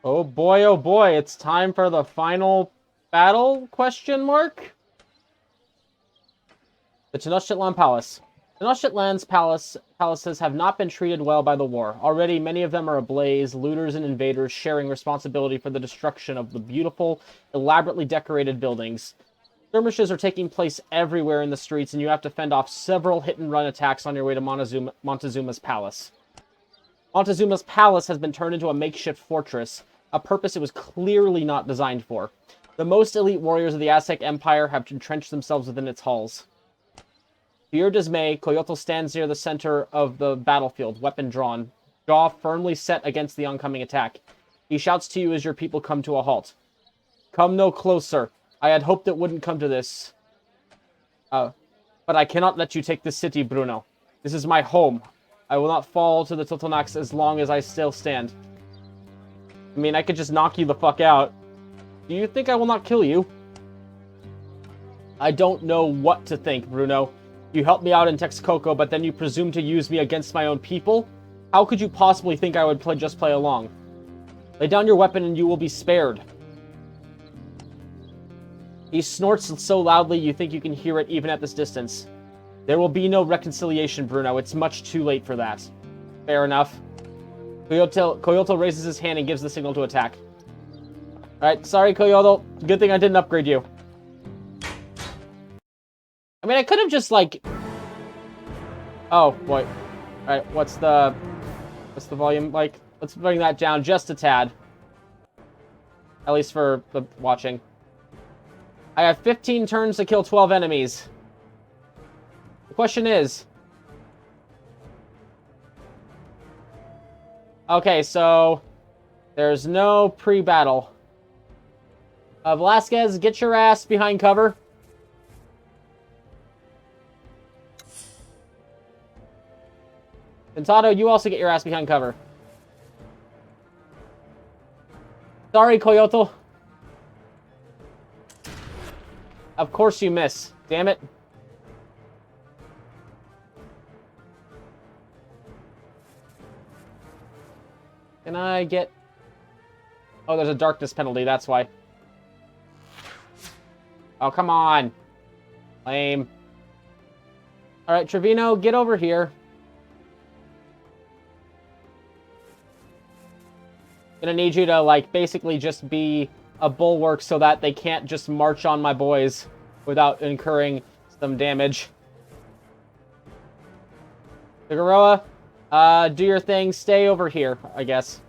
Oh boy, it's time for the final battle, question mark? The Tenochtitlan Palace. Tenochtitlan's palaces have not been treated well by the war. Already, many of them are ablaze, looters and invaders sharing responsibility for the destruction of the beautiful, elaborately decorated buildings. Skirmishes are taking place everywhere in the streets, and you have to fend off several hit-and-run attacks on your way to Montezuma's palace. Montezuma's palace has been turned into a makeshift fortress, a purpose it was clearly not designed for. The most elite warriors of the Aztec Empire have entrenched themselves within its halls. To your dismay, Coyotl stands near the center of the battlefield, weapon drawn, jaw firmly set against the oncoming attack. He shouts to you as your people come to a halt. Come no closer. I had hoped it wouldn't come to this. But I cannot let you take this city, Bruno. This is my home. I will not fall to the Totonacs as long as I still stand. I mean, I could just knock you the fuck out. Do you think I will not kill you? I don't know what to think, Bruno. You helped me out in Texcoco, but then you presume to use me against my own people? How could you possibly think I would just play along? Lay down your weapon and you will be spared. He snorts so loudly you think you can hear it even at this distance. There will be no reconciliation, Bruno. It's much too late for that. Fair enough. Coyotl raises his hand and gives the signal to attack. Alright, sorry, Coyotl. Good thing I didn't upgrade you. I mean, I could have just, like... Oh, boy. Alright, what's the volume like? Let's bring that down just a tad. At least for the watching. I have 15 turns to kill 12 enemies. The question is... Okay, so... There's no pre-battle. Velasquez, get your ass behind cover. Pintado, you also get your ass behind cover. Sorry, Coyotl. Of course you miss. Damn it. Can I get... Oh, there's a darkness penalty, that's why. Oh, come on. Lame. Alright, Trevino, get over here. Gonna need you to, like, basically just be a bulwark so that they can't just march on my boys without incurring some damage. Figueroa, do your thing. Stay over here, I guess.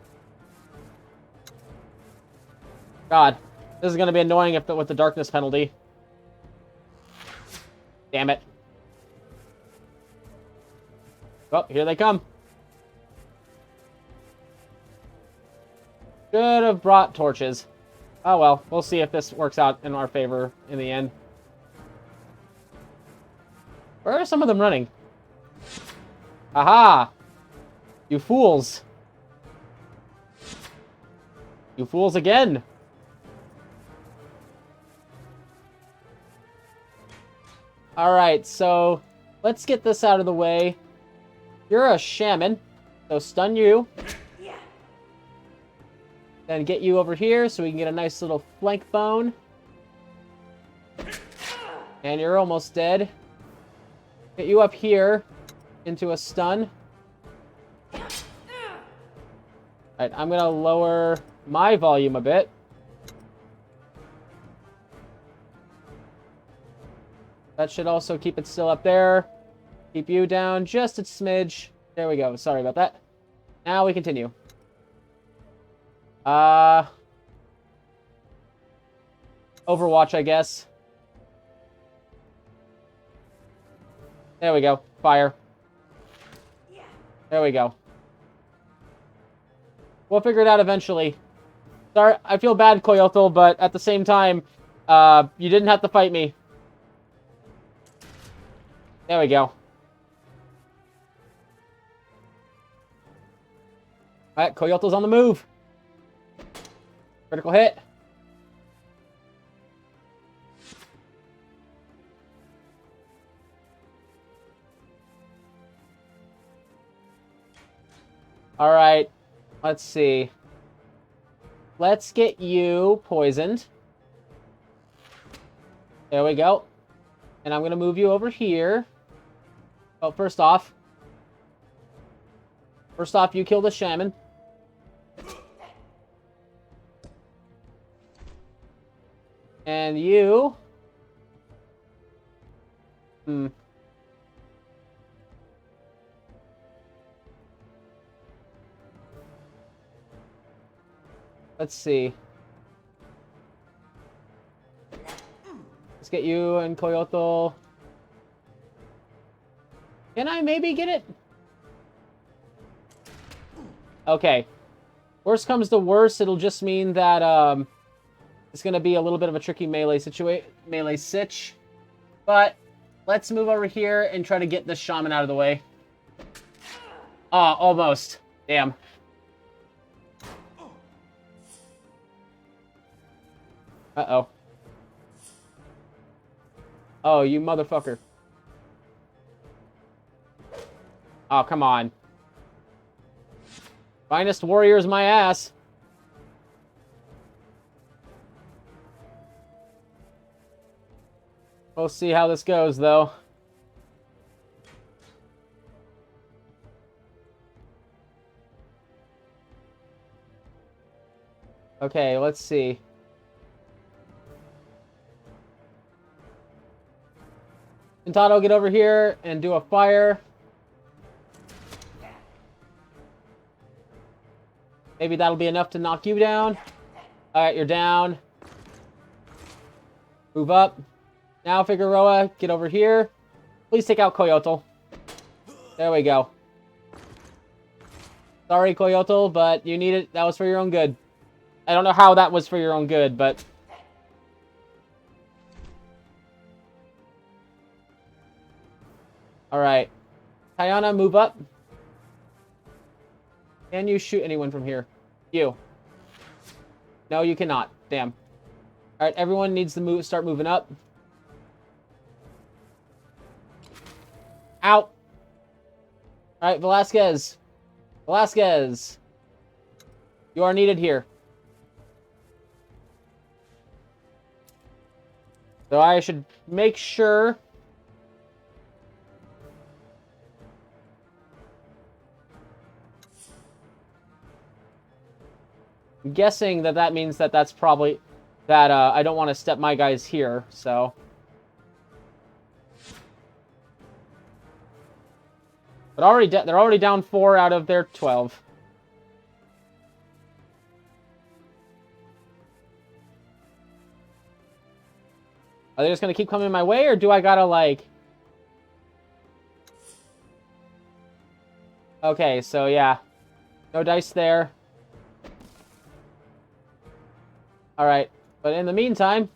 God, this is gonna be annoying if with the darkness penalty. Damn it. Oh, here they come. Should have brought torches. Oh well, we'll see if this works out in our favor in the end. Where are some of them running? Aha! You fools. You fools again. Alright, so let's get this out of the way. You're a shaman, so stun you. Then get you over here so we can get a nice little flank bone. And you're almost dead. Get you up here into a stun. Alright, I'm gonna lower my volume a bit. That should also keep it still up there. Keep you down just a smidge. There we go. Sorry about that. Now we continue. Overwatch, I guess. There we go. Fire. There we go. We'll figure it out eventually. Sorry, I feel bad, Coyotl, but at the same time, you didn't have to fight me. There we go. Alright, Coyotl's on the move. Critical hit. Alright. Let's see. let's get you poisoned. There we go. And I'm going to move you over here. Oh, first off, you kill the shaman. And you... Let's see. Let's get you and Coyotl. Can I maybe get it? Okay. Worst comes to worst, it'll just mean that it's going to be a little bit of a tricky melee sitch. But let's move over here and try to get this shaman out of the way. Oh, almost. Damn. Uh-oh. Oh, you motherfucker. Oh, come on. Finest warrior's my ass. We'll see how this goes, though. Okay, let's see. Dorado, get over here and do a fire. Maybe that'll be enough to knock you down. Alright, you're down. Move up. Now, Figueroa, get over here. Please take out Coyotl. There we go. Sorry, Coyotl, but you need it. That was for your own good. I don't know how that was for your own good, but... Alright. Tayana, move up. Can you shoot anyone from here? You. No, you cannot. Damn. Alright, everyone needs to start moving up. Out. Alright, Velasquez. Velasquez. You are needed here. So I should make sure... I'm guessing that that means that that's probably... That I don't want to step my guys here, so... But they're already down 4 out of their 12. Are they just going to keep coming my way, or do I gotta, like... Okay, so yeah. No dice there. Alright, but in the meantime...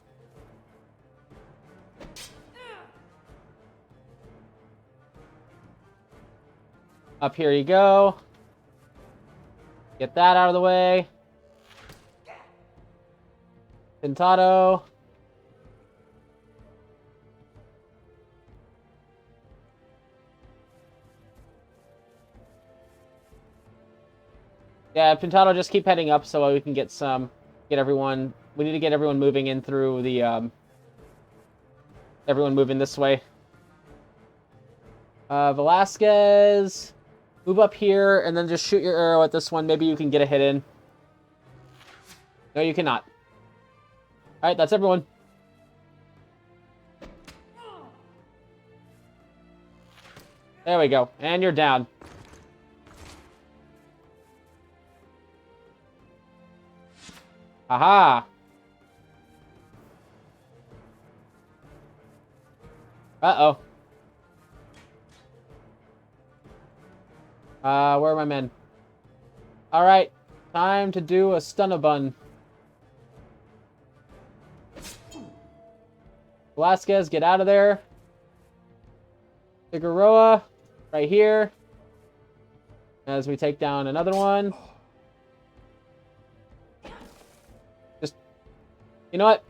Up here you go. Get that out of the way. Pintado. Yeah, Pintado, just keep heading up so we can get everyone... We need to get everyone moving in through the, everyone moving this way. Velasquez... Move up here, and then just shoot your arrow at this one. Maybe you can get a hit in. No, you cannot. Alright, that's everyone. There we go. And you're down. Aha! Uh-oh. Where are my men? Alright. Time to do a stun-a-bun. Velasquez, get out of there. Figueroa, right here. As we take down another one. Just... You know what?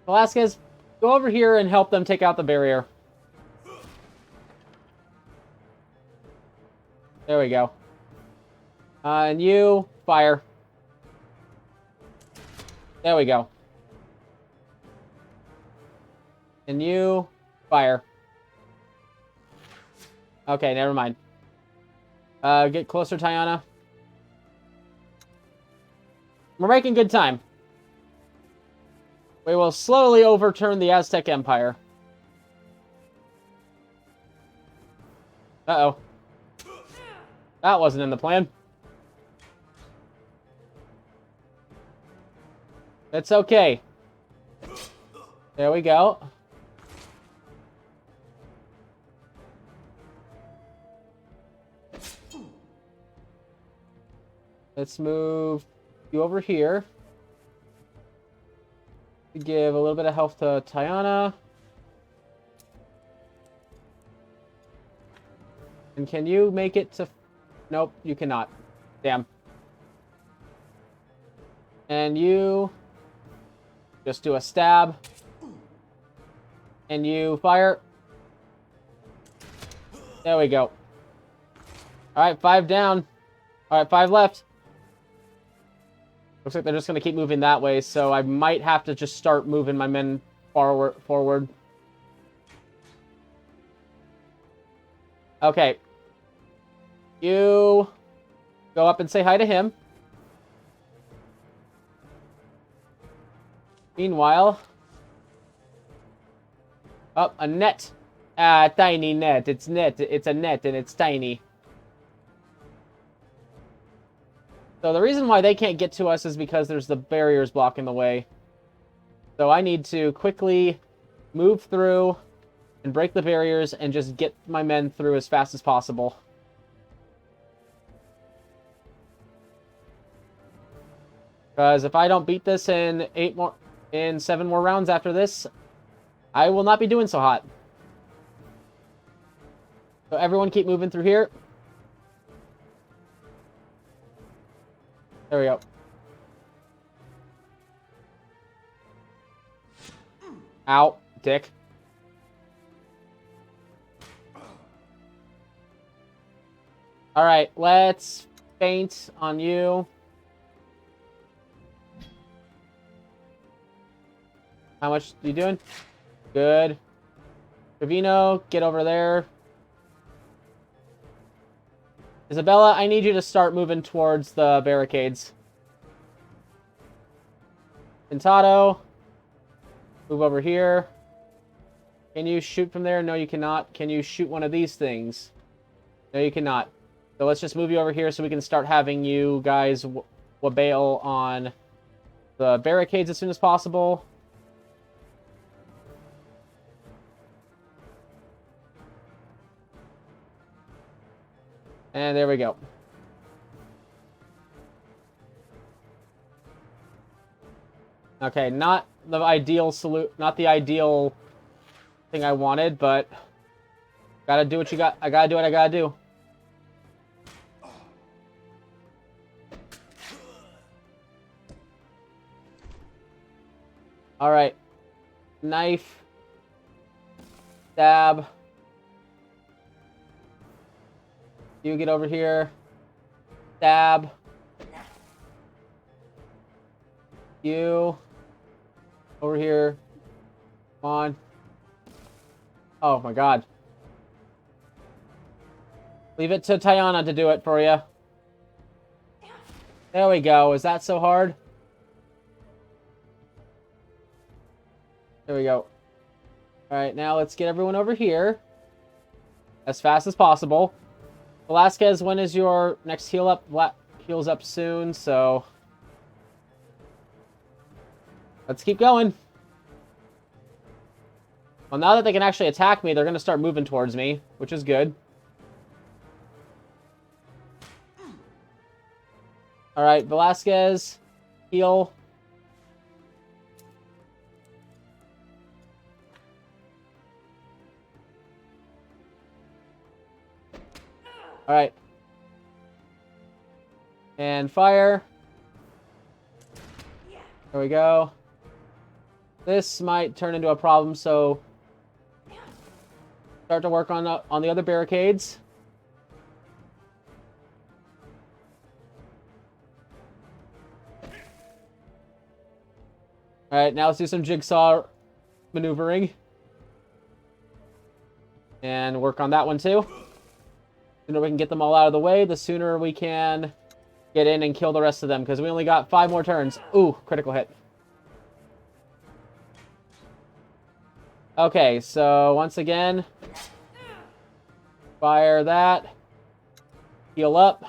Velasquez, go over here and help them take out the barrier. There we go. And you, fire. There we go. And you fire. Okay, never mind. Get closer, Tiana. We're making good time. We will slowly overturn the Aztec Empire. Uh-oh. That wasn't in the plan. It's okay. There we go. Let's move you over here. Give a little bit of health to Tiana. And can you make it to... Nope, you cannot. Damn. And you... just do a stab. And you fire. There we go. Alright, 5 down. Alright, 5 left. Looks like they're just going to keep moving that way, so I might have to just start moving my men forward. Okay. You go up and say hi to him. Meanwhile... Oh, a net. Tiny net. It's net. It's a net, and it's tiny. So the reason why they can't get to us is because there's the barriers blocking the way. So I need to quickly move through and break the barriers and just get my men through as fast as possible. Because if I don't beat this in 7 more rounds after this, I will not be doing so hot. So everyone keep moving through here. There we go. Ow, dick. Alright, let's faint on you. How much are you doing? Good. Trevino, get over there. Isabella, I need you to start moving towards the barricades. Pintado, move over here. Can you shoot from there? No, you cannot. Can you shoot one of these things? No, you cannot. So let's just move you over here so we can start having you guys bail on the barricades as soon as possible. And there we go. Okay, not the ideal not the ideal thing I wanted, but gotta do what you got. I gotta do what I gotta do. All right, knife, stab. You get over here. Stab. You. Over here. Come on. Oh my god. Leave it to Tiana to do it for you. There we go. Is that so hard? There we go. Alright, now let's get everyone over here. As fast as possible. Velasquez, when is your next heal up? Heals up soon, so... let's keep going. Well, now that they can actually attack me, they're going to start moving towards me, which is good. Alright, Velasquez, heal. Alright. And fire. There we go. This might turn into a problem, so start to work on the other barricades. Alright, now let's do some jigsaw maneuvering. And work on that one too. The sooner we can get them all out of the way, the sooner we can get in and kill the rest of them, because we only got 5 more turns. Ooh, critical hit. Okay, so once again, fire that. Heal up.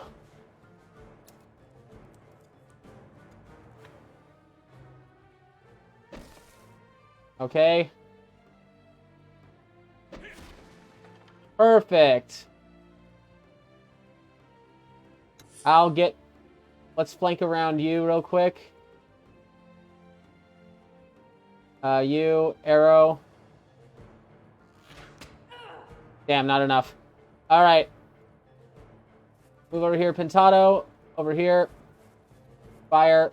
Okay. Perfect. Let's flank around you real quick. You, arrow. Damn, not enough. Alright. Move over here, Pintado. Over here. Fire.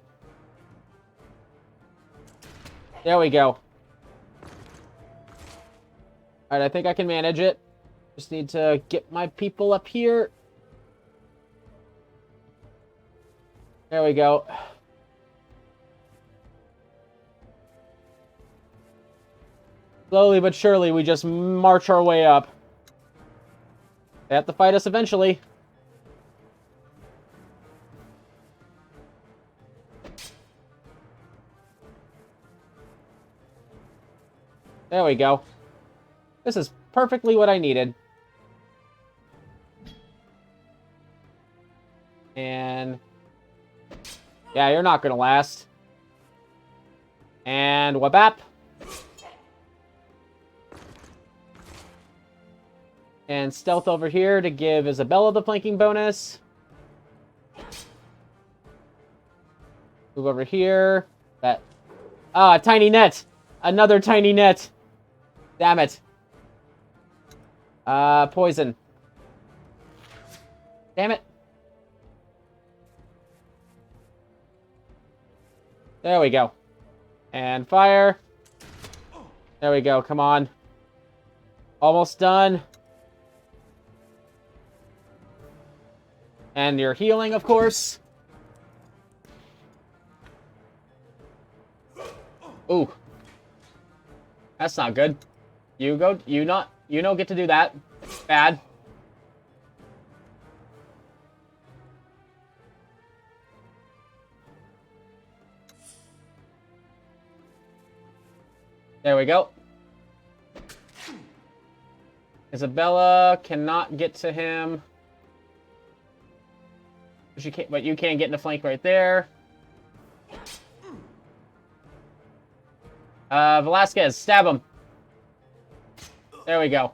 There we go. Alright, I think I can manage it. Just need to get my people up here. There we go. Slowly but surely, we just march our way up. They have to fight us eventually. There we go. This is perfectly what I needed. And... yeah, you're not gonna last. And wabap. And stealth over here to give Isabella the flanking bonus. Move over here. That. Ah, tiny net. Another tiny net. Damn it. Poison. Damn it. There we go. And fire. There we go. Come on. Almost done. And you're healing, of course. Ooh. That's not good. You don't get to do that. Bad. There we go. Isabella cannot get to him. She can't, but you can get in the flank right there. Velasquez, stab him. There we go.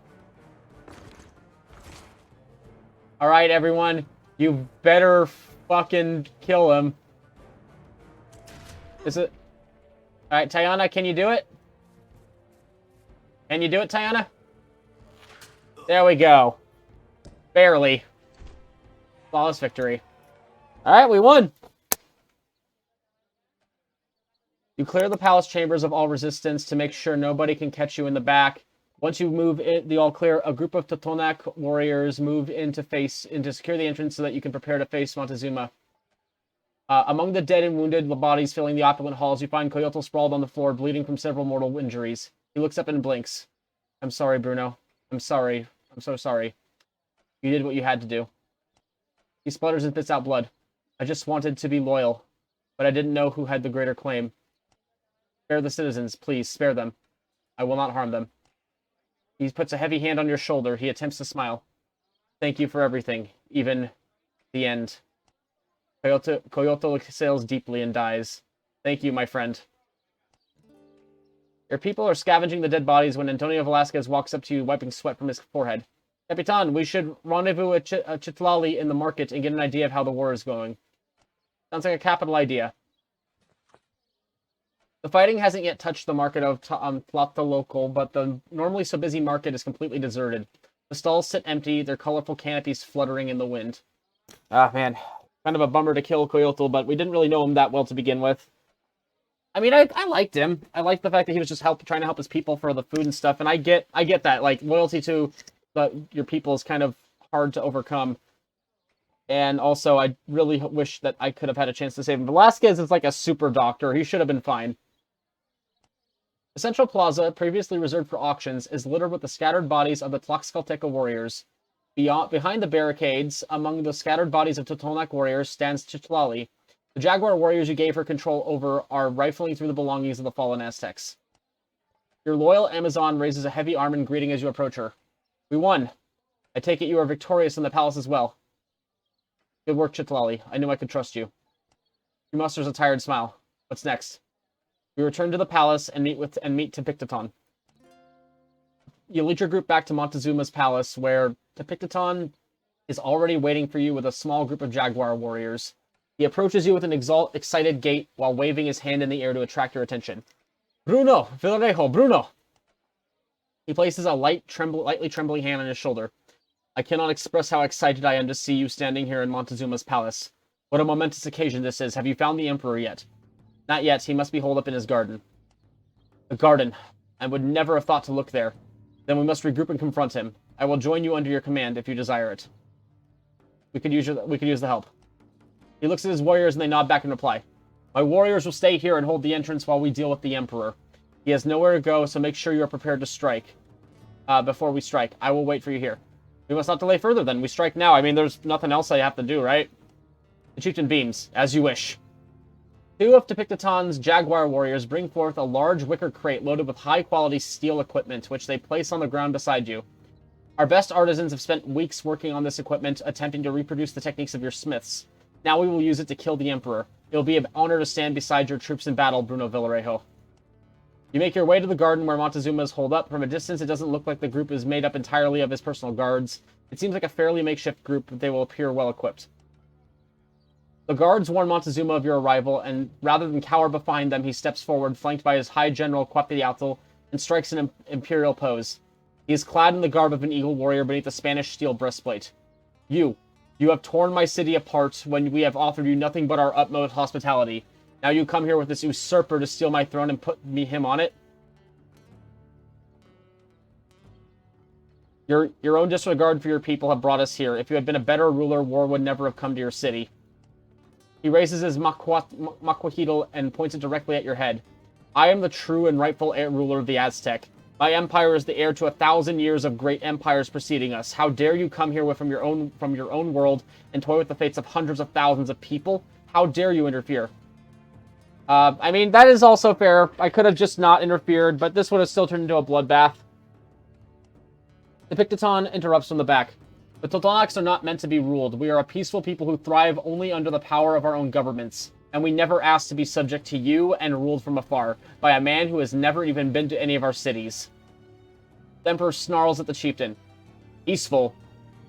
Alright, everyone. You better fucking kill him. Is it... Alright, Tiana, can you do it? Can you do it, Tiana? There we go. Barely. Flawless victory. Alright, we won! You clear the palace chambers of all resistance to make sure nobody can catch you in the back. Once you move in the all clear, a group of Totonac warriors move in to secure the entrance so that you can prepare to face Montezuma. Among the dead and wounded bodies filling the opulent halls, you find Coyotl sprawled on the floor, bleeding from several mortal injuries. He looks up and blinks. I'm sorry, Bruno. I'm sorry. I'm so sorry. You did what you had to do. He splutters and spits out blood. I just wanted to be loyal, but I didn't know who had the greater claim. Spare the citizens, please, spare them. I will not harm them. He puts a heavy hand on your shoulder. He attempts to smile. Thank you for everything, even the end. Coyotl exhales deeply and dies. Thank you, my friend. Your people are scavenging the dead bodies when Antonio Velasquez walks up to you, wiping sweat from his forehead. Capitan, we should rendezvous at Chitlali in the market and get an idea of how the war is going. Sounds like a capital idea. The fighting hasn't yet touched the market of Tlatelolco, but the normally so busy market is completely deserted. The stalls sit empty, their colorful canopies fluttering in the wind. Ah, man. Kind of a bummer to kill Coyotl, but we didn't really know him that well to begin with. I mean, I liked him. I liked the fact that he was just trying to help his people for the food and stuff, and I get that. Like, loyalty to your people is kind of hard to overcome. And also, I really wish that I could have had a chance to save him. Velasquez is like a super doctor. He should have been fine. The central plaza, previously reserved for auctions, is littered with the scattered bodies of the Tlaxcalteca warriors. Behind the barricades, among the scattered bodies of Totonac warriors, stands Chitlali. The Jaguar warriors you gave her control over are rifling through the belongings of the fallen Aztecs. Your loyal Amazon raises a heavy arm in greeting as you approach her. We won. I take it you are victorious in the palace as well. Good work, Chitlali. I knew I could trust you. She musters a tired smile. What's next? We return to the palace and meet Tepicteton. You lead your group back to Montezuma's palace, where Tepicteton is already waiting for you with a small group of Jaguar warriors. He approaches you with an excited gait while waving his hand in the air to attract your attention. Bruno! Villarejo! Bruno! He places a lightly trembling hand on his shoulder. I cannot express how excited I am to see you standing here in Montezuma's palace. What a momentous occasion this is. Have you found the Emperor yet? Not yet. He must be holed up in his garden. The garden. I would never have thought to look there. Then we must regroup and confront him. I will join you under your command if you desire it. We could use the help. He looks at his warriors and they nod back in reply. My warriors will stay here and hold the entrance while we deal with the Emperor. He has nowhere to go, so make sure you are prepared to strike. Before we strike, I will wait for you here. We must not delay further then. We strike now. I mean, there's nothing else I have to do, right? The chieftain beams. As you wish. Two of Tepicteton's Jaguar warriors bring forth a large wicker crate loaded with high-quality steel equipment, which they place on the ground beside you. Our best artisans have spent weeks working on this equipment, attempting to reproduce the techniques of your smiths. Now we will use it to kill the Emperor. It will be an honor to stand beside your troops in battle, Bruno Villarejo. You make your way to the garden where Montezuma is holed up. From a distance, it doesn't look like the group is made up entirely of his personal guards. It seems like a fairly makeshift group, but they will appear well-equipped. The guards warn Montezuma of your arrival, and rather than cower behind them, he steps forward, flanked by his High General Quapiatl, and strikes an imperial pose. He is clad in the garb of an eagle warrior beneath a Spanish steel breastplate. You have torn my city apart when we have offered you nothing but our utmost hospitality. Now you come here with this usurper to steal my throne and put him on it? Your own disregard for your people have brought us here. If you had been a better ruler, war would never have come to your city. He raises his maquahidal and points it directly at your head. I am the true and rightful ruler of the Aztec. My empire is the heir to 1,000 years of great empires preceding us. How dare you come here from your own world and toy with the fates of hundreds of thousands of people? How dare you interfere? I mean, that is also fair. I could have just not interfered, but this would have still turned into a bloodbath. Tepicteton interrupts from the back. The Totonacs are not meant to be ruled. We are a peaceful people who thrive only under the power of our own governments. And we never asked to be subject to you and ruled from afar by a man who has never even been to any of our cities. The Emperor snarls at the chieftain. Peaceful.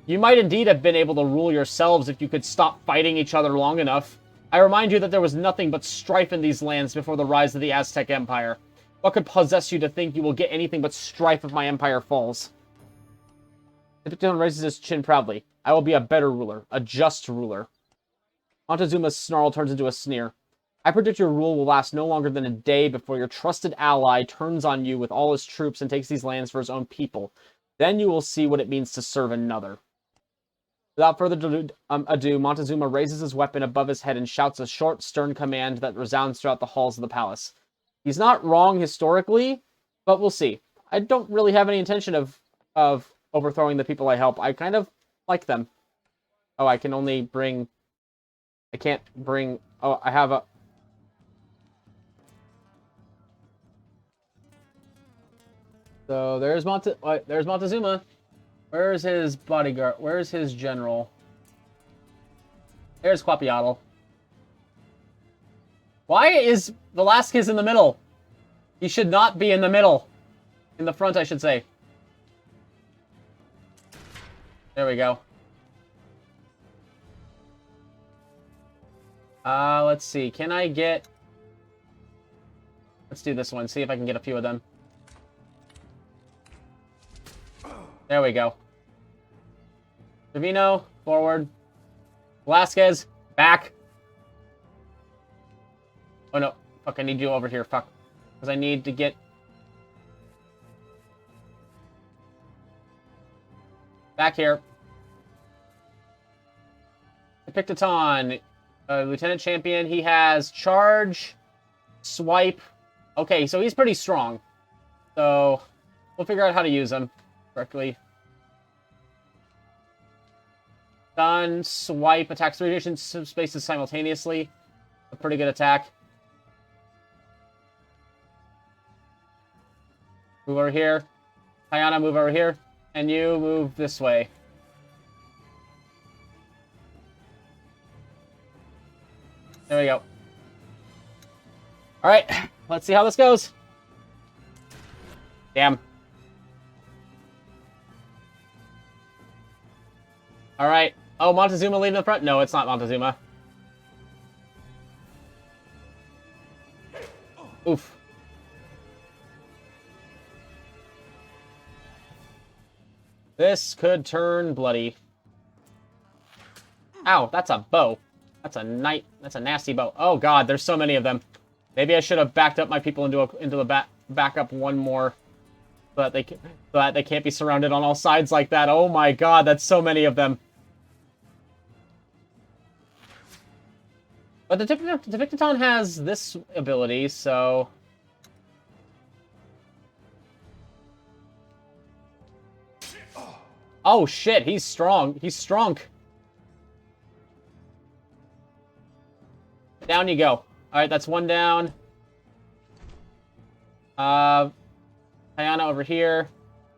You might indeed have been able to rule yourselves if you could stop fighting each other long enough. I remind you that there was nothing but strife in these lands before the rise of the Aztec Empire. What could possess you to think you will get anything but strife if my empire falls? Tepicteton raises his chin proudly. I will be a better ruler, a just ruler. Montezuma's snarl turns into a sneer. I predict your rule will last no longer than a day before your trusted ally turns on you with all his troops and takes these lands for his own people. Then you will see what it means to serve another. Without further ado, Montezuma raises his weapon above his head and shouts a short, stern command that resounds throughout the halls of the palace. He's not wrong historically, but we'll see. I don't really have any intention of overthrowing the people I help. I kind of like them. Oh, I can only bring... I can't bring... Oh, I have a... So, there's Montezuma. Where's his bodyguard? Where's his general? There's Quapiatl. Why is Velasquez in the middle? He should not be in the middle. In the front, I should say. There we go. Let's see. Can I get... Let's do this one. See if I can get a few of them. There we go. Trevino, forward. Velasquez, back. Oh no. Fuck, I need you over here. Fuck. Because I need to get... Back here. Tepicteton, Lieutenant Champion. He has charge, swipe. Okay, so he's pretty strong. So we'll figure out how to use them correctly. Stun, swipe, attacks 3 adjacent spaces simultaneously. A pretty good attack. Move over here. Hayana, move over here. And you move this way. There we go. Alright, let's see how this goes. Damn. Alright. Oh, Montezuma leading the front? No, it's not Montezuma. Oof. This could turn bloody. Ow, that's a bow. That's a nasty bow. Oh god, there's so many of them. Maybe I should have backed up my people into the backup one more, so that they can't be surrounded on all sides like that. Oh my god, that's so many of them. But the Victoton has this ability, so oh shit, he's strong. He's strong. Down you go. Alright, that's one down. Hayana over here.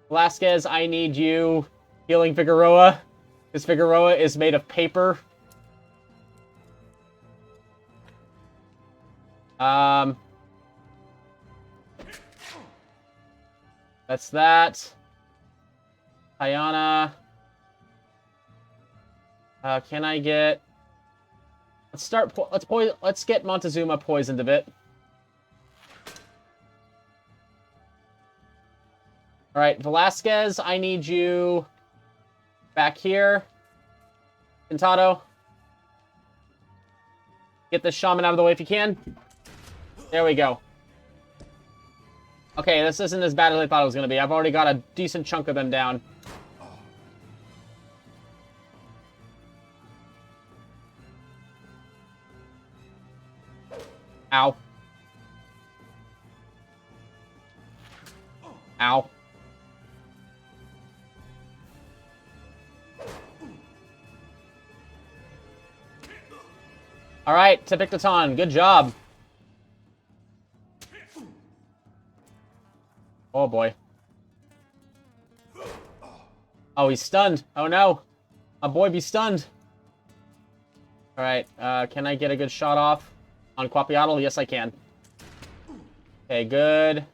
Velasquez, I need you healing Figueroa. Because Figueroa is made of paper. That's that. Hayana. Can I get... Let's get Montezuma poisoned a bit. Alright, Velasquez, I need you back here. Pintado. Get this shaman out of the way if you can. There we go. Okay, this isn't as bad as I thought it was going to be. I've already got a decent chunk of them down. Ow. Ow. Alright, Tipictaton, good job. Oh boy. Oh, he's stunned. Oh no. My boy be stunned. Alright, can I get a good shot off on Quapiatl? Yes, I can. Okay, good.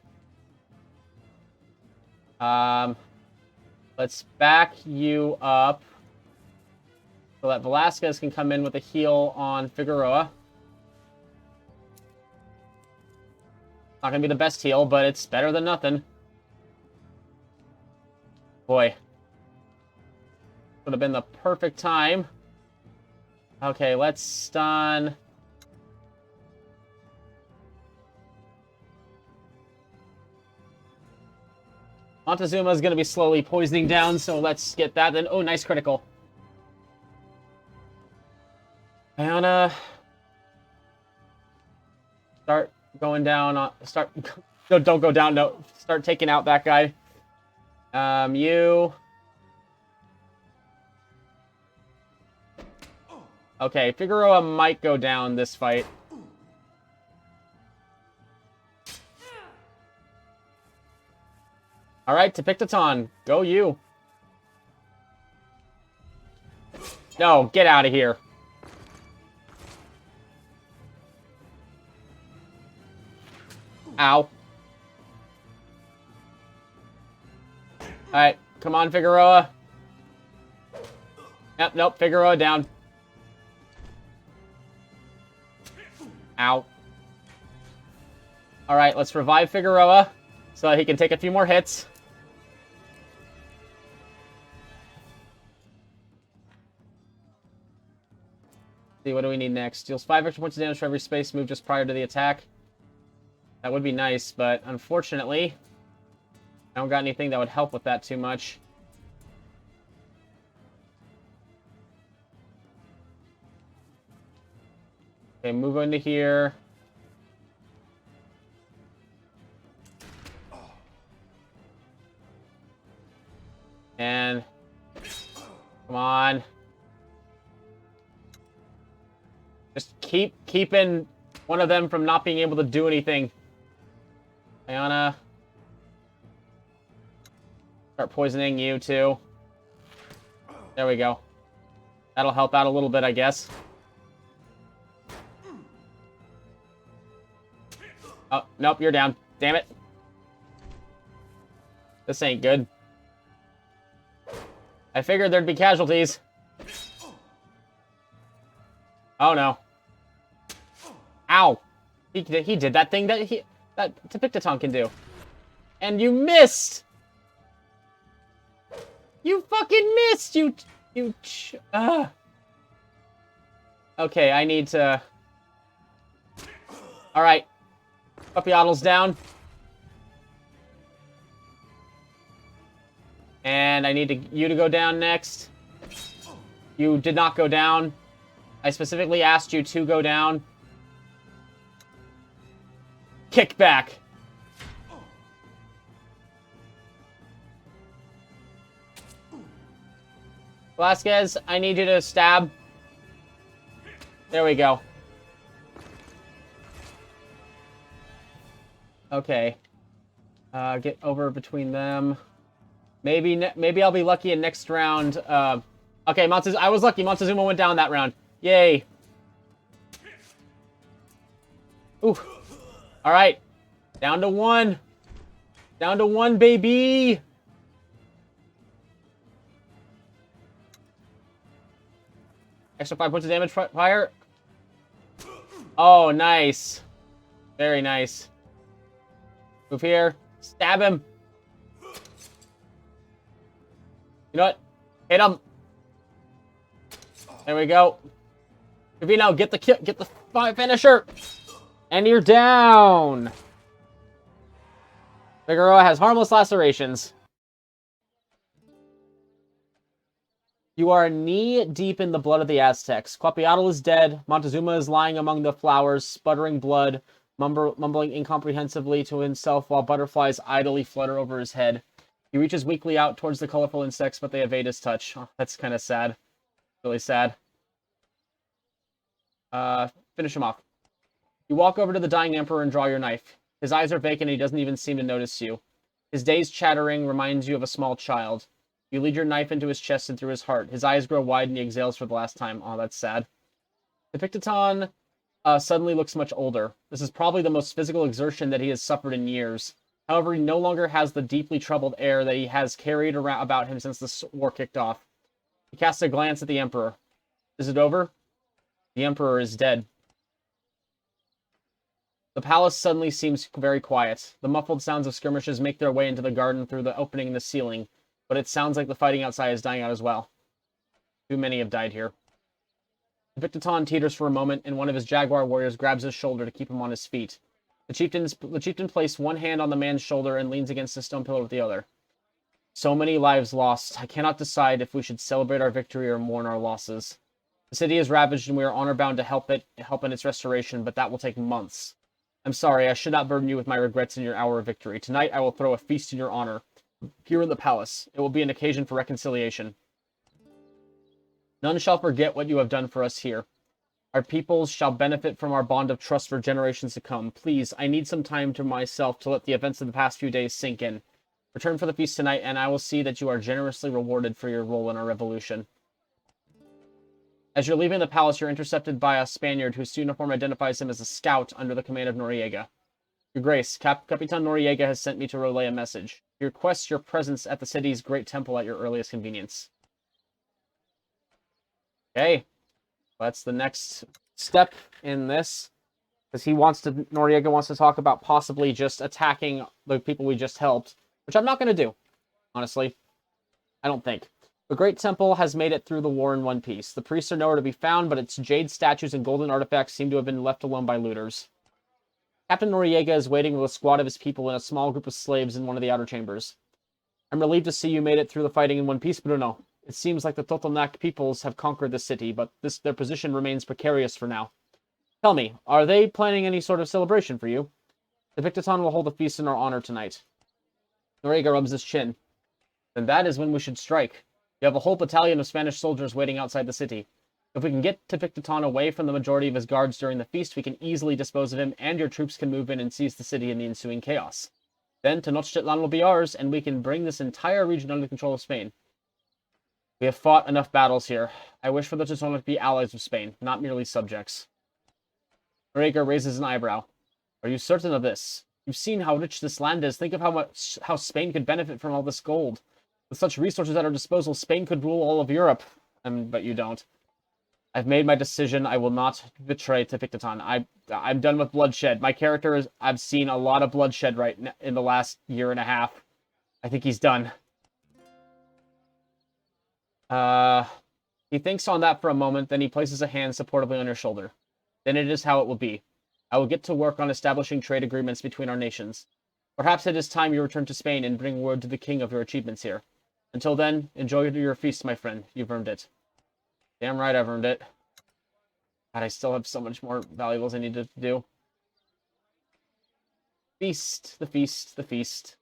Let's back you up so that Velasquez can come in with a heal on Figueroa. Not gonna be the best heal, but it's better than nothing. Boy. Would have been the perfect time. Okay, let's stun. Montezuma is going to be slowly poisoning down, so let's get that. Then, oh, nice critical. Ayana, start going down. No, don't go down. No, start taking out that guy. You. Okay, Figueroa might go down this fight. Alright, Tipictaton, go you. No, get out of here. Ow. Alright, come on, Figueroa. Yep, nope, Figueroa down. Ow. Alright, let's revive Figueroa so that he can take a few more hits. See, what do we need next? Deals 5 extra points of damage for every space move just prior to the attack. That would be nice, but unfortunately, I don't got anything that would help with that too much. Okay, move into here. And come on. Just keeping one of them from not being able to do anything. Ayana. Start poisoning you too. There we go. That'll help out a little bit, I guess. Oh, nope, you're down. Damn it. This ain't good. I figured there'd be casualties. Oh no. Ow. He did that thing that Tepictaton can do. And you missed! You fucking missed! Okay, I need to... Alright. Puppyoddle's down. And I need you to go down next. You did not go down. I specifically asked you to go down. Kick back. Velasquez, I need you to stab. There we go. Okay. Get over between them. Maybe I'll be lucky in next round. Okay, I was lucky. Montezuma went down that round. Yay. Ooh. All right. Down to one. Down to one, baby. Extra 5 points of damage fire. Oh, nice. Very nice. Move here. Stab him. You know what? Hit him. There we go. Trevino, get the kill. Get the finisher. And you're down. Figueroa has harmless lacerations. You are knee-deep in the blood of the Aztecs. Quapiatl is dead. Montezuma is lying among the flowers, sputtering blood, mumbling incomprehensibly to himself while butterflies idly flutter over his head. He reaches weakly out towards the colorful insects, but they evade his touch. Oh, that's kind of sad. Really sad. Finish him off. You walk over to the dying emperor and draw your knife. His eyes are vacant and he doesn't even seem to notice you. His dazed chattering reminds you of a small child. You lead your knife into his chest and through his heart. His eyes grow wide and he exhales for the last time. Oh, that's sad. Tepictaton suddenly looks much older. This is probably the most physical exertion that he has suffered in years. However, he no longer has the deeply troubled air that he has carried around about him since the war kicked off. He casts a glance at the Emperor. Is it over? The Emperor is dead. The palace suddenly seems very quiet. The muffled sounds of skirmishes make their way into the garden through the opening in the ceiling, but it sounds like the fighting outside is dying out as well. Too many have died here. Victaton teeters for a moment, and one of his jaguar warriors grabs his shoulder to keep him on his feet. The chieftain placed one hand on the man's shoulder and leans against a stone pillar with the other. So many lives lost. I cannot decide if we should celebrate our victory or mourn our losses. The city is ravaged and we are honor-bound to help in its restoration, but that will take months. I'm sorry, I should not burden you with my regrets in your hour of victory. Tonight I will throw a feast in your honor. Here in the palace. It will be an occasion for reconciliation. None shall forget what you have done for us here. Our peoples shall benefit from our bond of trust for generations to come. Please, I need some time to myself to let the events of the past few days sink in. Return for the feast tonight, and I will see that you are generously rewarded for your role in our revolution. As you're leaving the palace, you're intercepted by a Spaniard whose uniform identifies him as a scout under the command of Noriega. Your Grace, Capitan Noriega has sent me to relay a message. He requests your presence at the city's great temple at your earliest convenience. Okay. That's the next step in this. Because Noriega wants to talk about possibly just attacking the people we just helped. Which I'm not going to do, honestly. I don't think. The Great Temple has made it through the war in one piece. The priests are nowhere to be found, but its jade statues and golden artifacts seem to have been left alone by looters. Captain Noriega is waiting with a squad of his people and a small group of slaves in one of the outer chambers. I'm relieved to see you made it through the fighting in one piece, Bruno. It seems like the Totonac peoples have conquered the city, but their position remains precarious for now. Tell me, are they planning any sort of celebration for you? The Victaton will hold a feast in our honor tonight. Noriega rubs his chin. Then that is when we should strike. You have a whole battalion of Spanish soldiers waiting outside the city. If we can get Tepicteton away from the majority of his guards during the feast, we can easily dispose of him, and your troops can move in and seize the city in the ensuing chaos. Then Tenochtitlan will be ours, and we can bring this entire region under the control of Spain. We have fought enough battles here. I wish for the Teutonic to be allies of Spain, not merely subjects. Rhaegar raises an eyebrow. Are you certain of this? You've seen how rich this land is. Think of how Spain could benefit from all this gold. With such resources at our disposal, Spain could rule all of Europe. But you don't. I've made my decision. I will not betray Tepicteton. I'm done with bloodshed. My character is... I've seen a lot of bloodshed in the last year and a half. I think he's done. He thinks on that for a moment, then he places a hand supportively on your shoulder. Then it is how it will be. I will get to work on establishing trade agreements between our nations. Perhaps it is time you return to Spain and bring word to the king of your achievements here. Until then, enjoy your feast, my friend. You've earned it. Damn right I've earned it. God, I still have so much more valuables I need to do. Feast, the feast, the feast.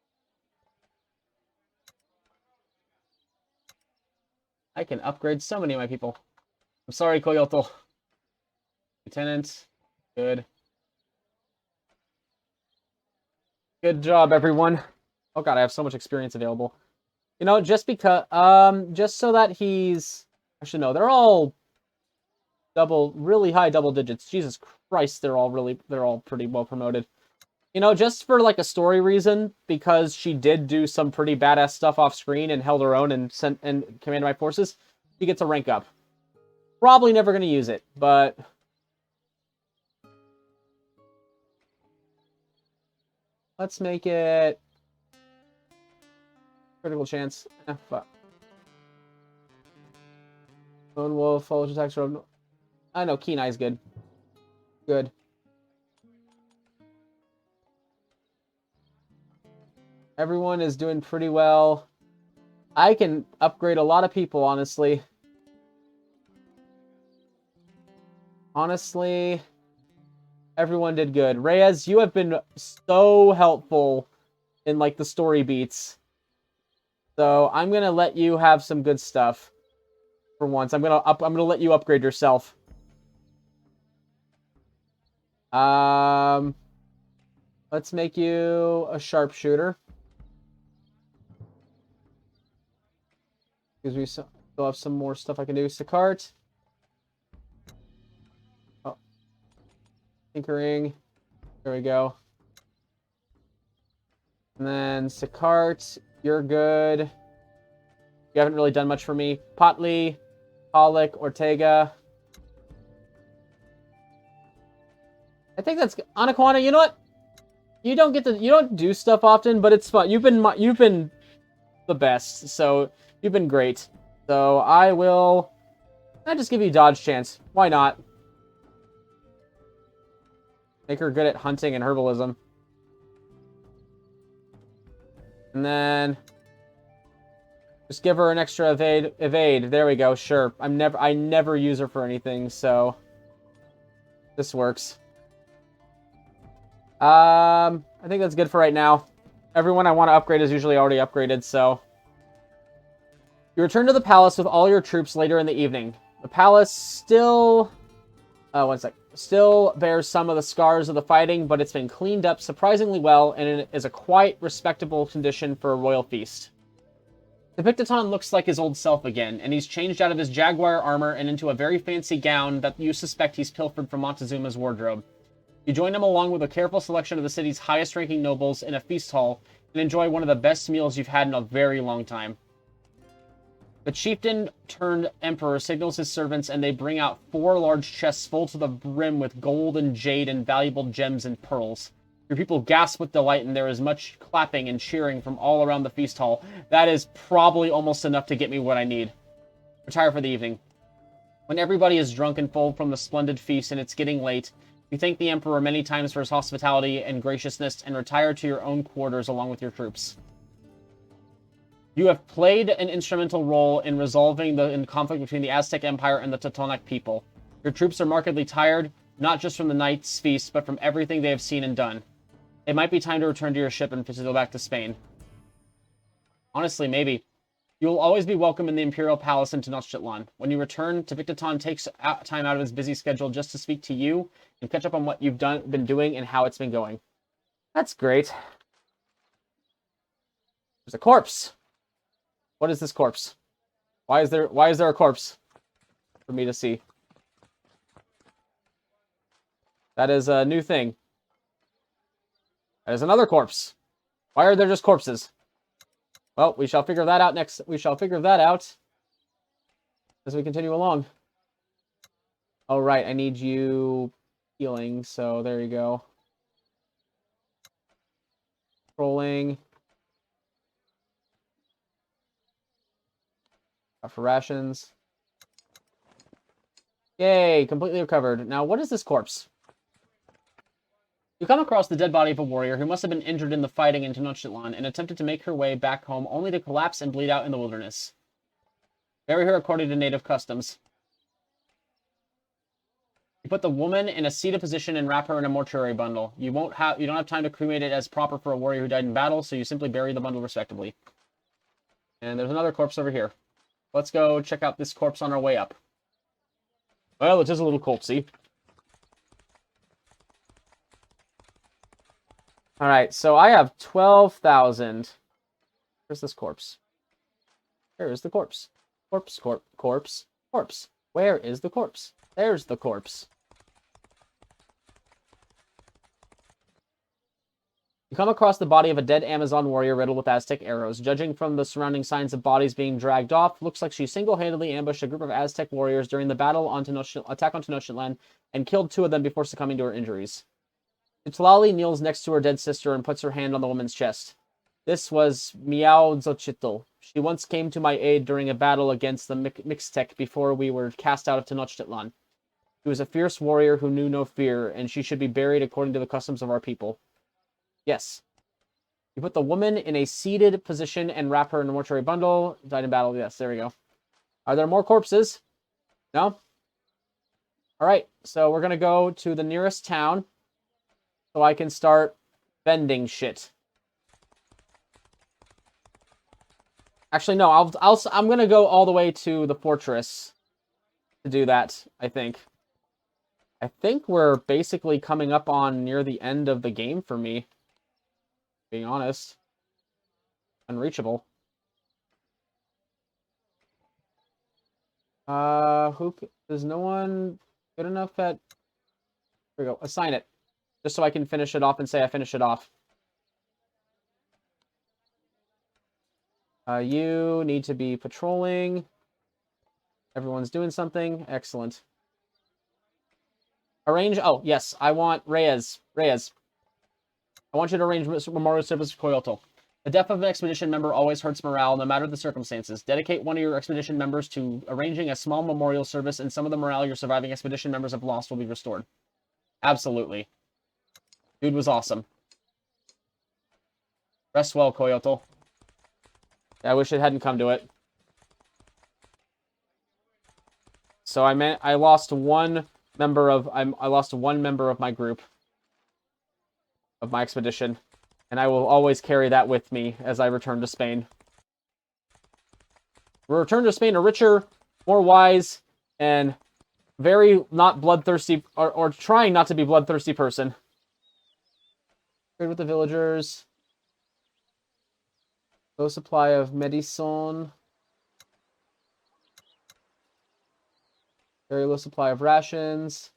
I can upgrade so many of my people. I'm sorry, Coyotl. Lieutenant. Good. Good job, everyone. Oh god, I have so much experience available. You know, just because, just so that he's... Actually, no, they're all really high double digits. Jesus Christ, they're all pretty well promoted. You know, just for, like, a story reason, because she did do some pretty badass stuff off screen and held her own and commanded my forces, she gets a rank up. Probably never going to use it, but... Let's make it... Critical chance. Fuck. Lone Wolf, Foliage attacks. I know, Keen Eye's good. Good. Everyone is doing pretty well. I can upgrade a lot of people, honestly. Honestly, everyone did good. Reyes, you have been so helpful in, like, the story beats. So I'm gonna let you have some good stuff for once. I'm gonna let you upgrade yourself. Let's make you a sharpshooter. Because we still have some more stuff I can do. Sicart. Oh. Tinkering. There we go. And then Sicart, you're good. You haven't really done much for me. Potley, Pollock, Ortega. I think that's Anaquana. You know what? You don't do stuff often, but it's fun. You've been the best, so you've been great. So I'll just give you dodge chance. Why not? Make her good at hunting and herbalism. And then just give her an extra evade. There we go. Sure. I never use her for anything, so this works. I think that's good for right now. Everyone I want to upgrade is usually already upgraded, so... You return to the palace with all your troops later in the evening. The palace still... one sec. Still bears some of the scars of the fighting, but it's been cleaned up surprisingly well, and it is a quite respectable condition for a royal feast. Tepicteton looks like his old self again, and he's changed out of his jaguar armor and into a very fancy gown that you suspect he's pilfered from Montezuma's wardrobe. You join him along with a careful selection of the city's highest-ranking nobles in a feast hall and enjoy one of the best meals you've had in a very long time. The chieftain-turned-emperor signals his servants, and they bring out 4 large chests full to the brim with gold and jade and valuable gems and pearls. Your people gasp with delight, and there is much clapping and cheering from all around the feast hall. That is probably almost enough to get me what I need. Retire for the evening. When everybody is drunk and full from the splendid feast and it's getting late, you thank the Emperor many times for his hospitality and graciousness and retire to your own quarters along with your troops. You have played an instrumental role in resolving the conflict between the Aztec Empire and the Teutonic people. Your troops are markedly tired, not just from the night's feast, but from everything they have seen and done. It might be time to return to your ship and to go back to Spain. Honestly, maybe. You will always be welcome in the Imperial Palace in Tenochtitlan. When you return, Tavictaton takes time out of his busy schedule just to speak to you and catch up on what you've been doing and how it's been going. That's great. There's a corpse. What is this corpse? Why is there a corpse for me to see? That is a new thing. That is another corpse. Why are there just corpses? Well, we shall figure that out next. We shall figure that out as we continue along. Oh, right. I need you healing, so there you go. Trolling. For rations. Yay, completely recovered. Now, what is this corpse? You come across the dead body of a warrior who must have been injured in the fighting in Tenochtitlan and attempted to make her way back home only to collapse and bleed out in the wilderness. Bury her according to native customs. You put the woman in a seated position and wrap her in a mortuary bundle. You don't have time to cremate it as proper for a warrior who died in battle, so you simply bury the bundle respectively. And there's another corpse over here. Let's go check out this corpse on our way up. Well, it is a little corpsey. Alright, so I have 12,000. Where's this corpse? Where is the corpse? Corpse, corpse, corpse. Where is the corpse? There's the corpse. You come across the body of a dead Amazon warrior riddled with Aztec arrows. Judging from the surrounding signs of bodies being dragged off, looks like she single-handedly ambushed a group of Aztec warriors during the battle on attack on Tenochtitlan and killed 2 of them before succumbing to her injuries. Itlali kneels next to her dead sister and puts her hand on the woman's chest. This was Miaozochitl. She once came to my aid during a battle against the Mixtec before we were cast out of Tenochtitlan. She was a fierce warrior who knew no fear, and she should be buried according to the customs of our people. Yes. You put the woman in a seated position and wrap her in a mortuary bundle. Died in battle. Yes, there we go. Are there more corpses? No? Alright, so we're going to go to the nearest town so I can start vending shit. Actually, no, I'm going to go all the way to the fortress to do that, I think. I think we're basically coming up on near the end of the game for me. Being honest. Unreachable. Is no one good enough at... Here we go. Assign it. Just so I can finish it off and say I finished it off. You need to be patrolling. Everyone's doing something. Excellent. Arrange... Oh, yes. I want Reyes. Reyes. I want you to arrange memorial service for Coyotl. The death of an expedition member always hurts morale, no matter the circumstances. Dedicate one of your expedition members to arranging a small memorial service, and some of the morale your surviving expedition members have lost will be restored. Absolutely. Dude was awesome. Rest well, Coyotl. I wish it hadn't come to it. So I lost one member of my group of my expedition, and I will always carry that with me as I return to Spain. We'll return to Spain a richer, more wise, and very not bloodthirsty, or trying not to be bloodthirsty person. Trade with the villagers. Low supply of medicine. Very low supply of rations.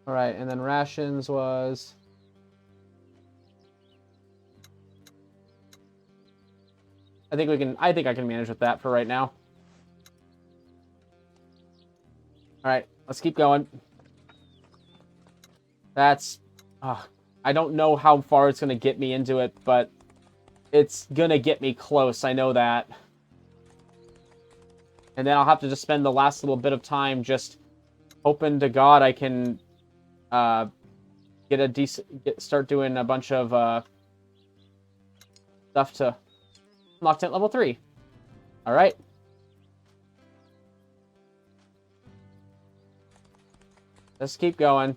All right, and then rations was... I think I can manage with that for right now. All right, let's keep going. That's... I don't know how far it's going to get me into it, but it's going to get me close. I know that. And then I'll have to just spend the last little bit of time just hoping to God I can start doing a bunch of stuff to Lock tent level 3. Alright. Let's keep going.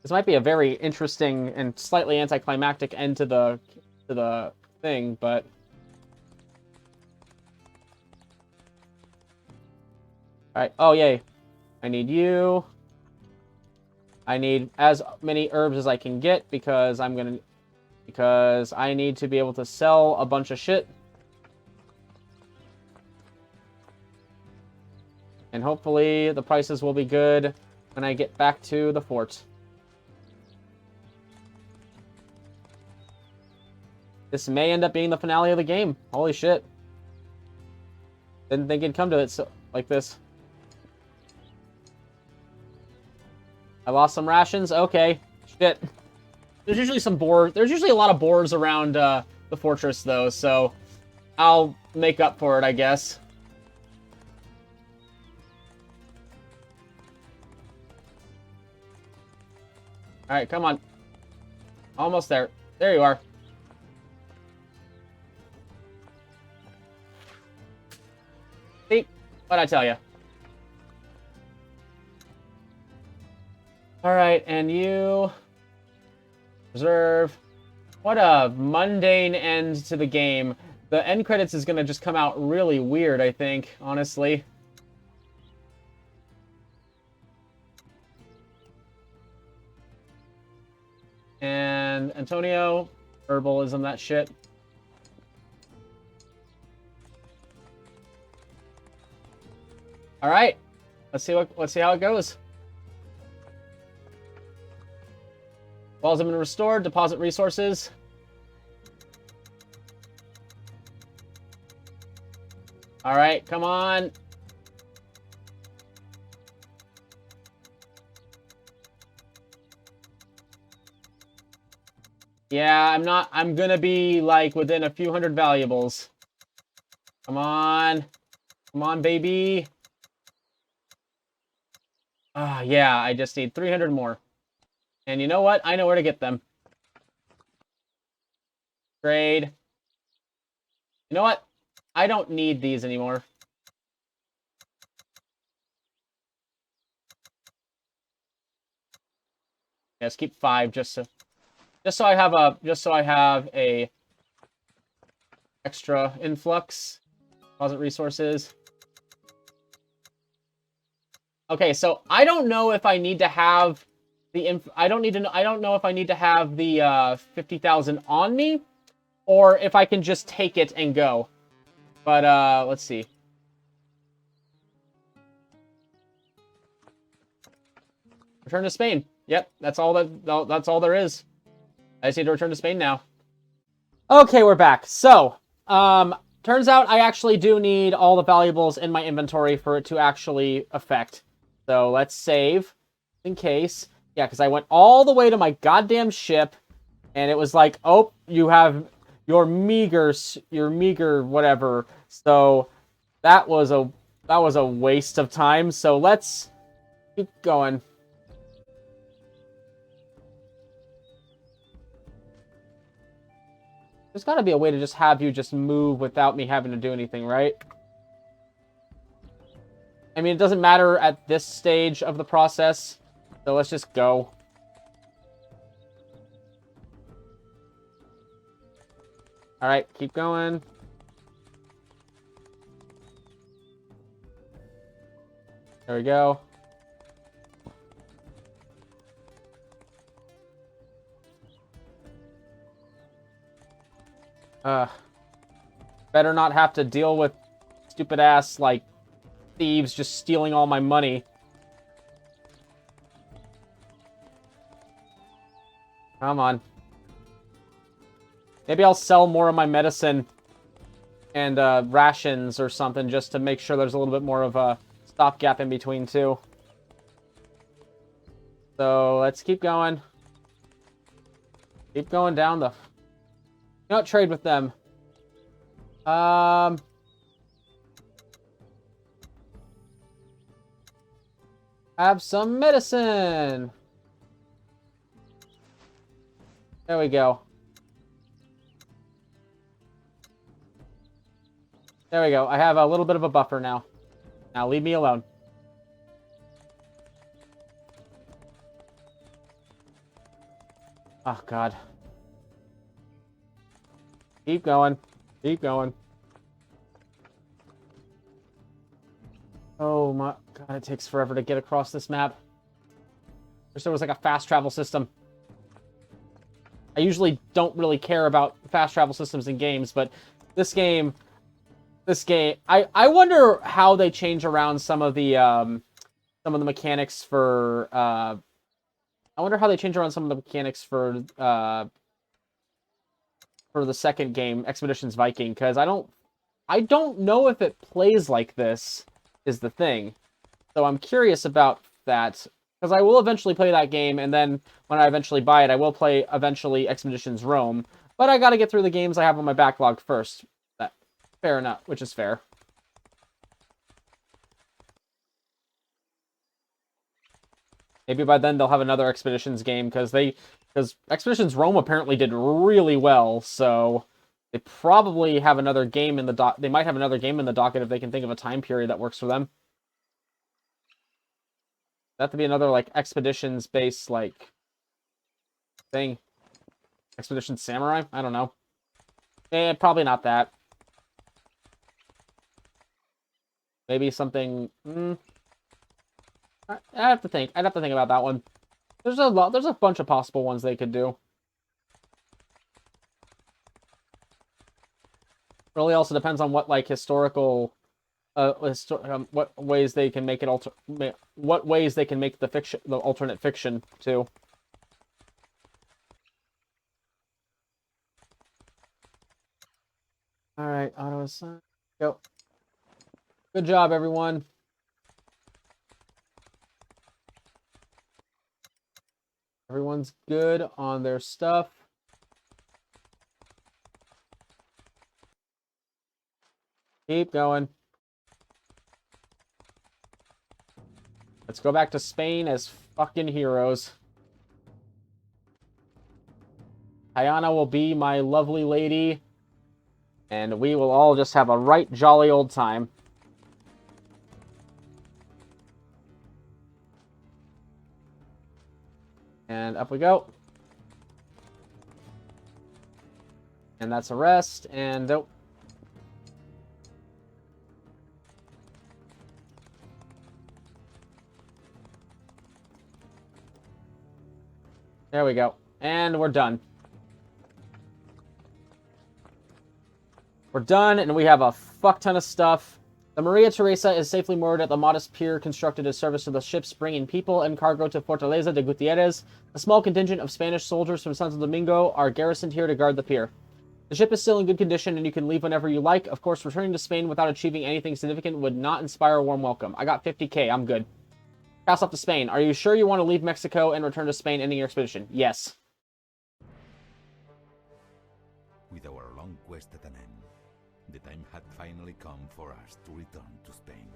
This might be a very interesting and slightly anticlimactic end to the thing, but... Alright, oh yay. I need you. I need as many herbs as I can get because I need to be able to sell a bunch of shit. And hopefully the prices will be good when I get back to the fort. This may end up being the finale of the game. Holy shit. Didn't think it'd come to it like this. I lost some rations? Okay. Shit. There's usually some boars. There's usually a lot of boars around the fortress, though, so I'll make up for it, I guess. Alright, come on. Almost there. There you are. See? What'd I tell you? Alright, and you... Reserve. What a mundane end to the game. The end credits is gonna just come out really weird, I think, honestly. And Antonio, herbalism, that shit. All right, let's see how it goes. Walls have been restored. Deposit resources. All right, come on. Yeah, I'm gonna be, like, within a few hundred valuables. Come on. Come on, baby. Yeah, I just need 300 more. And you know what? I know where to get them. Trade. You know what? I don't need these anymore. Let's keep 5 just so I have a extra influx. Deposit resources. Okay, so I don't know if I need to have I don't know if I need to have the 50,000 on me or if I can just take it and go. But let's see. Return to Spain. Yep, that's all there is. I just need to return to Spain now. Okay, we're back. So, turns out I actually do need all the valuables in my inventory for it to actually affect. So let's save in case. Yeah, because I went all the way to my goddamn ship, and it was like, oh, you have your meager whatever. So that was a waste of time. So let's keep going. There's got to be a way to just have you just move without me having to do anything, right? I mean, it doesn't matter at this stage of the process, so let's just go. Alright, keep going. There we go. Better not have to deal with stupid ass, like, thieves just stealing all my money. Come on. Maybe I'll sell more of my medicine and rations or something just to make sure there's a little bit more of a stopgap in between, too. So, let's keep going. Keep going down the... You know, trade with them. Have some medicine. There we go. There we go. I have a little bit of a buffer now. Now leave me alone. Oh, God. Keep going. Keep going. Oh, my God. It takes forever to get across this map. Wish there was like a fast travel system. I usually don't really care about fast travel systems in games, but this game, I wonder how they change around some of the mechanics for, I wonder how they change around some of the mechanics for the second game, Expeditions Viking, because I don't know if it plays like this, is the thing. So I'm curious about that. Because I will eventually play that game, and then when I eventually buy it, I will play eventually Expeditions Rome. But I gotta get through the games I have on my backlog first. Fair enough, which is fair. Maybe by then they'll have another Expeditions game, because Expeditions Rome apparently did really well, so they probably have another game in the they might have another game in the docket if they can think of a time period that works for them. That to be another like expeditions based like thing. Expedition Samurai? I don't know. Probably not that. Maybe something. I have to think. I'd have to think about that one. There's a bunch of possible ones they could do. Really, also depends on what like historical, what ways they can make it what ways they can make the alternate fiction too. All right, auto assign. Go. Good job, everyone. Everyone's good on their stuff. Keep going. Let's go back to Spain as fucking heroes. Diana will be my lovely lady. And we will all just have a right jolly old time. And up we go. And that's a rest. And oh. There we go. And we're done. We're done, and we have a fuck ton of stuff. The Maria Teresa is safely moored at the modest pier constructed as service to the ships bringing people and cargo to Fortaleza de Gutierrez. A small contingent of Spanish soldiers from Santo Domingo are garrisoned here to guard the pier. The ship is still in good condition, and you can leave whenever you like. Of course, returning to Spain without achieving anything significant would not inspire a warm welcome. I got 50k. I'm good. Pass off to Spain. Are you sure you want to leave Mexico and return to Spain, ending your expedition? Yes. With our long quest at an end, the time had finally come for us to return to Spain.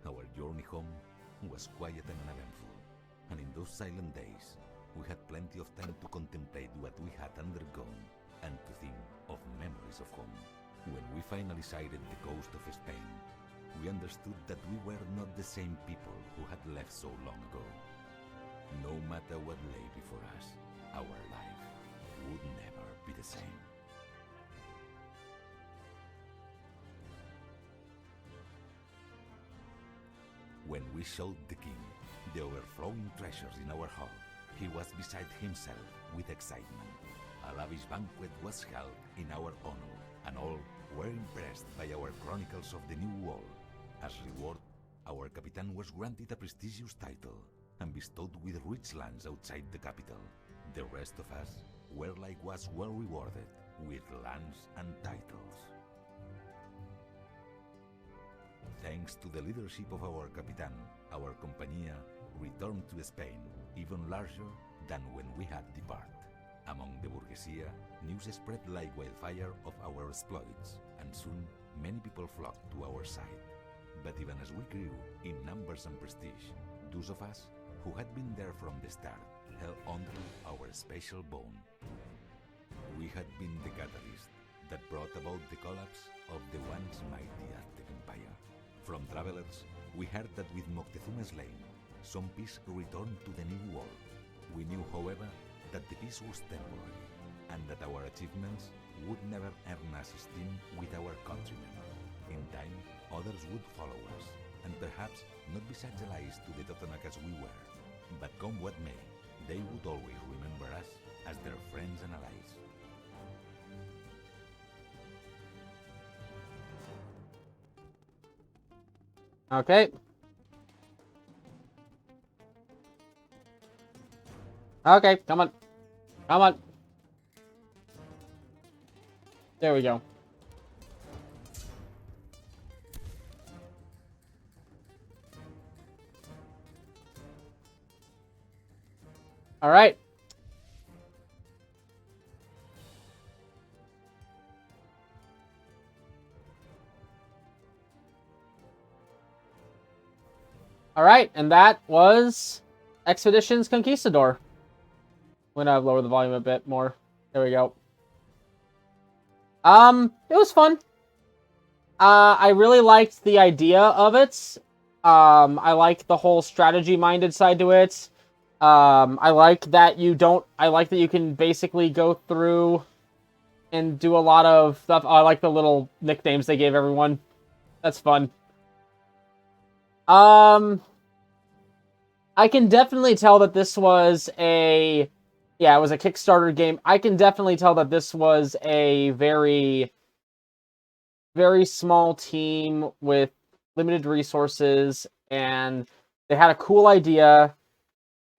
Our journey home was quiet and uneventful, and in those silent days, we had plenty of time to contemplate what we had undergone and to think of memories of home. When we finally sighted the coast of Spain, we understood that we were not the same people who had left so long ago. No matter what lay before us, our life would never be the same. When we showed the king the overflowing treasures in our hall, he was beside himself with excitement. A lavish banquet was held in our honor, and all were impressed by our chronicles of the New World. As reward, our Capitan was granted a prestigious title and bestowed with rich lands outside the capital. The rest of us were likewise well rewarded with lands and titles. Thanks to the leadership of our Capitan, our Compañía returned to Spain even larger than when we had departed. Among the bourgeoisie, news spread like wildfire of our exploits, and soon many people flocked to our side. But even as we grew in numbers and prestige, those of us who had been there from the start held on to our special bond. We had been the catalyst, that brought about the collapse of the once mighty Aztec Empire. From travelers, we heard that with Moctezuma slain, some peace returned to the New World. We knew, however, that the peace was temporary, and that our achievements would never earn us esteem with our countrymen. In time, others would follow us, and perhaps not be such allies to the Totonac as we were. But come what may, they would always remember us as their friends and allies. Okay. Okay, come on. Come on. There we go. All right. All right, and that was Expeditions Conquistador. I'm gonna lower the volume a bit more. There we go. It was fun. I really liked the idea of it. I like the whole strategy-minded side to it. I like that you can basically go through and do a lot of stuff. I like the little nicknames they gave everyone. That's fun. I can definitely tell that this was it was a Kickstarter game. I can definitely tell that this was a very, very small team with limited resources, and they had a cool idea,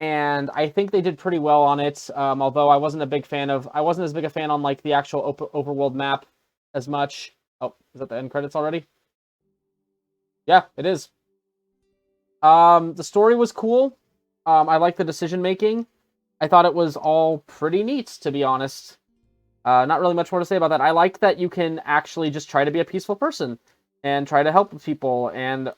and I think they did pretty well on it. Although I wasn't as big a fan on like the actual overworld map as much. Oh, is that the end credits already? Yeah, it is. The story was cool. I like the decision making. I thought it was all pretty neat, to be honest. Not really much more to say about that. I like that you can actually just try to be a peaceful person and try to help people. And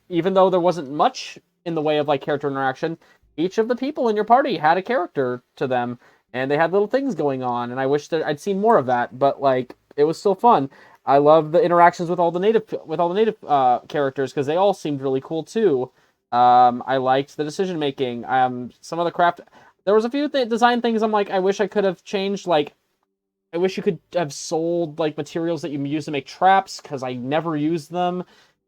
even though there wasn't much in the way of like character interaction, each of the people in your party had a character to them, and they had little things going on. And I wish that I'd seen more of that, but like it was still fun. I love the interactions with all the native characters because they all seemed really cool too. I liked the decision making. Some of the craft. There was a few design things I'm like, I wish I could have changed. Like, I wish you could have sold like materials that you use to make traps because I never used them,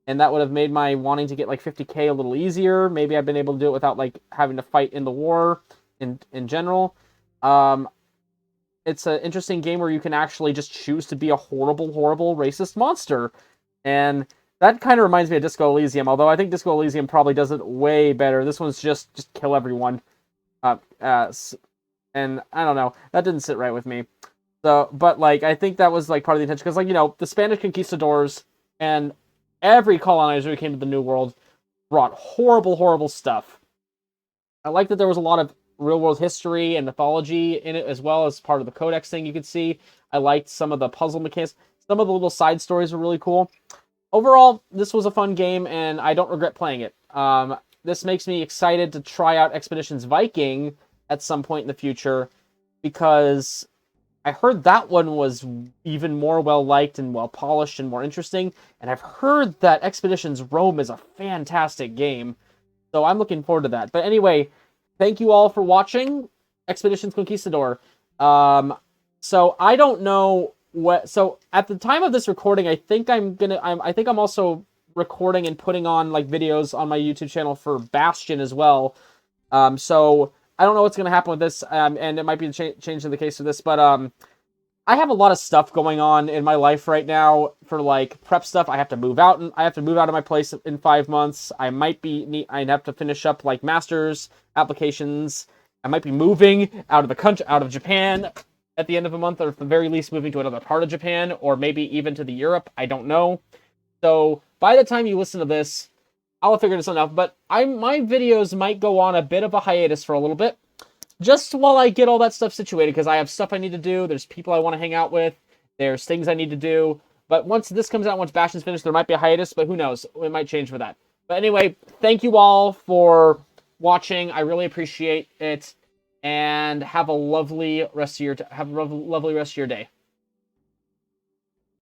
and that would have made my wanting to get like 50k a little easier. Maybe I've been able to do it without like having to fight in the war in general. It's an interesting game where you can actually just choose to be a horrible, horrible racist monster, and that kind of reminds me of Disco Elysium. Although I think Disco Elysium probably does it way better. This one's just kill everyone. And I don't know, that didn't sit right with me. So, but like, I think that was like part of the intention, because like, you know, the Spanish conquistadors and every colonizer who came to the New World brought horrible, horrible stuff. I like that there was a lot of real world history and mythology in it, as well as part of the codex thing you could see. I liked some of the puzzle mechanics. Some of the little side stories were really cool. Overall, this was a fun game, and I don't regret playing it. This makes me excited to try out Expeditions Viking at some point in the future, because I heard that one was even more well-liked and well-polished and more interesting, and I've heard that Expeditions Rome is a fantastic game, so I'm looking forward to that. But anyway, thank you all for watching Expeditions Conquistador. So I don't know so at the time of this recording, I think I'm also recording and putting on like videos on my YouTube channel for Bastion as well. So I don't know what's going to happen with this, and it might be changing the case of this, but I have a lot of stuff going on in my life right now for like prep stuff. I have to move out, and I have to move out of my place in 5 months. I'd have to finish up like master's applications. I might be moving out of the country, out of Japan at the end of a month, or at the very least moving to another part of Japan, or maybe even to the Europe. I don't know. So by the time you listen to this, I'll have figured something out. But my videos might go on a bit of a hiatus for a little bit, just while I get all that stuff situated, because I have stuff I need to do. There's people I want to hang out with. There's things I need to do. But once this comes out, once Bastion's finished, there might be a hiatus, but who knows? It might change for that. But anyway, thank you all for watching. I really appreciate it. And have a lovely rest of your day.